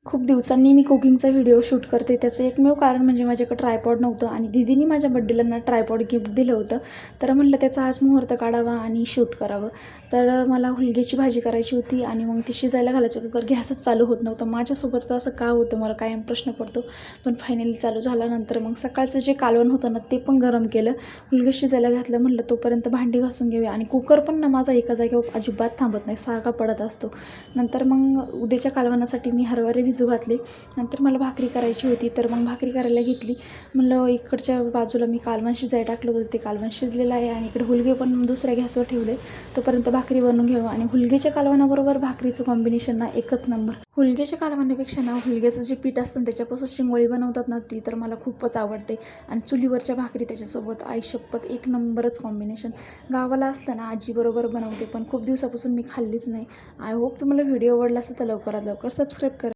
खूप दिवसांनी मी कुकिंगचा video shoot करते. त्याचं एकमेव कारण म्हणजे माझ्याकडे ट्रायपॉड नव्हतं आणि दीदीनी माझ्या बड्डेला ना ट्रायपॉड गिफ्ट दिलं होतं. तर म्हटलं त्याचा आज मुहूर्त काढावा आणि शूट करावं. तर मला हुलग्याची भाजी करायची होती आणि मग ती शिजायला घालायची होतं. तर गॅसच चालू होत नव्हतं. माझ्यासोबत असं का होतं मला कायम प्रश्न पडतो. पण फायनली चालू झाल्यानंतर मग सकाळचं जे कालवण होतं ना ते पण गरम केलं. हुलगं शिजायला घातलं. म्हटलं तोपर्यंत भांडी घासून घेऊया आणि कुकर पण ना माझा एका जागेवर अजिबात थांबत नाही, सारखा पडत असतो. नंतर मग उद्याच्या कालवणासाठी मी हरभरे भिजू घातले. नंतर मला भाकरी करायची होती, तर मग भाकरी करायला घेतली. म्हणलं इकडच्या बाजूला मी कालवण शिजायला टाकलं होतं, ते कालवण शिजलेलं आहे आणि इकडे हुलगे पण दुसऱ्या गॅसवर ठेवले. तोपर्यंत भाकरी बनवून घेऊ आणि हुलगेच्या कालवणाबरोबर भाकरीचं कॉम्बिनेशन ना एकच नंबर. हुलग्याच्या कालवणापेक्षा ना हुलग्याचं जे पीठ असतं ना त्याच्यापासून शिंगोळी बनवतात ना ती तर मला खूपच आवडते. आणि चुलीवरच्या भाकरी त्याच्यासोबत आई शपथ एक नंबरच कॉम्बिनेशन. गावाला असलं ना आजीबरोबर बनवते, पण खूप दिवसापासून मी खाल्लीच नाही. आय होप तुम्हाला व्हिडिओ आवडला असेल तर लवकरात लवकर सबस्क्राईब करा.